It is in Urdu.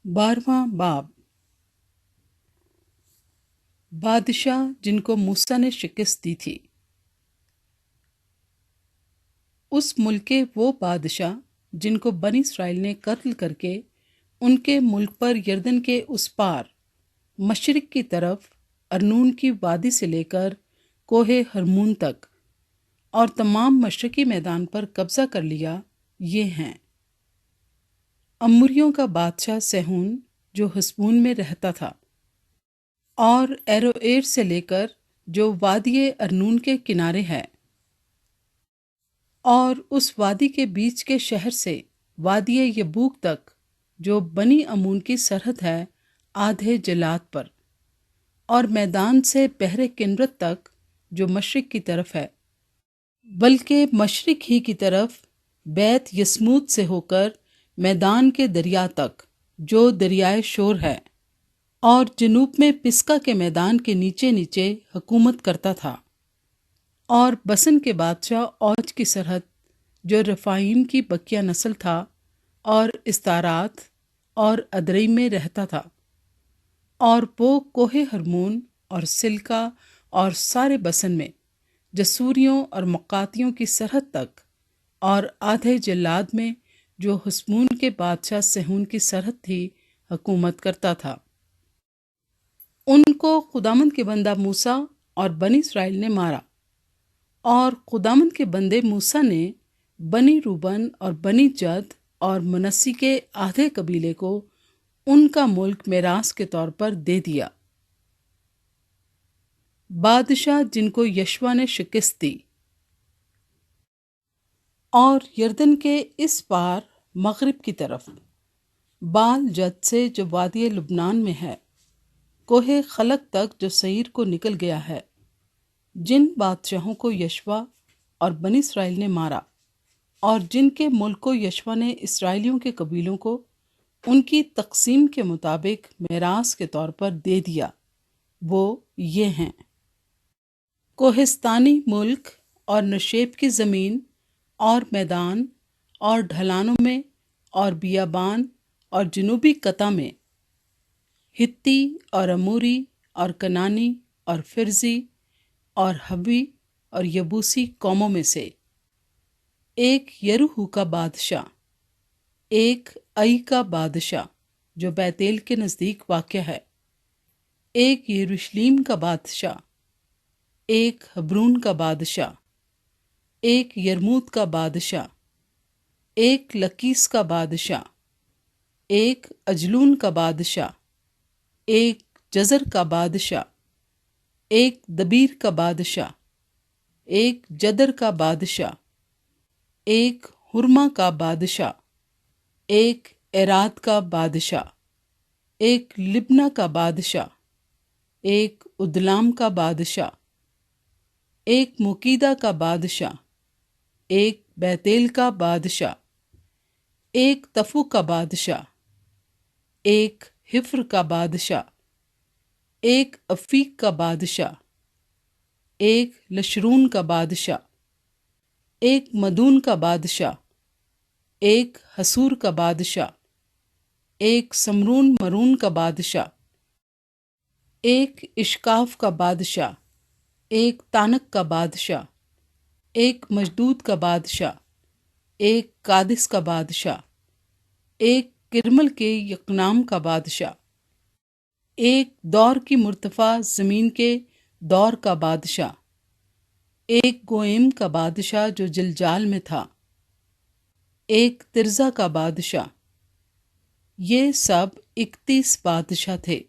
12واں باب بادشاہ جن کو موسیٰ نے شکست دی تھی۔ اس ملک کے وہ بادشاہ جن کو بنی اسرائیل نے قتل کر کے ان کے ملک پر یردن کے اس پار مشرق کی طرف ارنون کی وادی سے لے کر کوہ ہرمون تک اور تمام مشرقی میدان پر قبضہ کر لیا، یہ ہیں: اموریوں کا بادشاہ سیہون جو حسبون میں رہتا تھا، اور ایروئیر سے لے کر جو وادی ارنون کے کنارے ہے، اور اس وادی کے بیچ کے شہر سے وادی یبوک تک جو بنی امون کی سرحد ہے آدھے جلاد پر، اور میدان سے بحر کنرت تک جو مشرق کی طرف ہے، بلکہ مشرق ہی کی طرف بیت یسموت سے ہو کر میدان کے دریا تک جو دریائے شور ہے، اور جنوب میں پسکا کے میدان کے نیچے نیچے حکومت کرتا تھا، اور بسن کے بادشاہ اوج کی سرحد جو رفائیم کی بکیا نسل تھا، اور استارات اور ادرئی میں رہتا تھا، اور وہ کوہ ہرمون اور سلکا اور سارے بسن میں جسوریوں اور مقاتیوں کی سرحد تک، اور آدھے جلاد میں جو حسمون کے بادشاہ سیہون کی سرحد تھی حکومت کرتا تھا۔ ان کو خداوند کے بندہ موسیٰ اور بنی اسرائیل نے مارا، اور خداوند کے بندے موسیٰ نے بنی روبن اور بنی جد اور منسی کے آدھے قبیلے کو ان کا ملک میراث کے طور پر دے دیا۔ بادشاہ جن کو یشوع نے شکست دی۔ اور یردن کے اس پار مغرب کی طرف بال جد سے جو وادی لبنان میں ہے، کوہ خلق تک جو سعیر کو نکل گیا ہے، جن بادشاہوں کو یشوع اور بنی اسرائیل نے مارا، اور جن کے ملک کو یشوع نے اسرائیلیوں کے قبیلوں کو ان کی تقسیم کے مطابق میراث کے طور پر دے دیا، وہ یہ ہیں: کوہستانی ملک اور نشیب کی زمین اور میدان اور ڈھلانوں میں اور بیابان اور جنوبی قطع میں، ہتی اور اموری اور کنانی اور فرزی اور حوی اور یبوسی قوموں میں سے، ایک یروح کا بادشاہ، ایک ای کا بادشاہ جو بیتیل کے نزدیک واقع ہے، ایک یروشلیم کا بادشاہ، ایک حبرون کا بادشاہ، ایک یرموت کا بادشاہ، ایک لکیس کا بادشاہ، ایک اجلون کا بادشاہ، ایک جزر کا بادشاہ، ایک دبیر کا بادشاہ، ایک جدر کا بادشاہ، ایک ہرما کا بادشاہ، ایک ایراد کا بادشاہ، ایک لبنہ کا بادشاہ، ایک ادلام کا بادشاہ، ایک مکیدہ کا بادشاہ، ایک بیتیل کا بادشاہ، ایک تفو کا بادشاہ، ایک حفر کا بادشاہ، ایک افیق کا بادشاہ، ایک لشرون کا بادشاہ، ایک مدون کا بادشاہ، ایک حسور کا بادشاہ، ایک سمرون مرون کا بادشاہ، ایک اشکاف کا بادشاہ، ایک تانک کا بادشاہ، ایک مجدود کا بادشاہ، ایک قادس کا بادشاہ، ایک کرمل کے یقنام کا بادشاہ، ایک دور کی مرتفع زمین کے دور کا بادشاہ، ایک گوئم کا بادشاہ جو جلجال میں تھا، ایک ترزا کا بادشاہ۔ یہ سب 31 بادشاہ تھے۔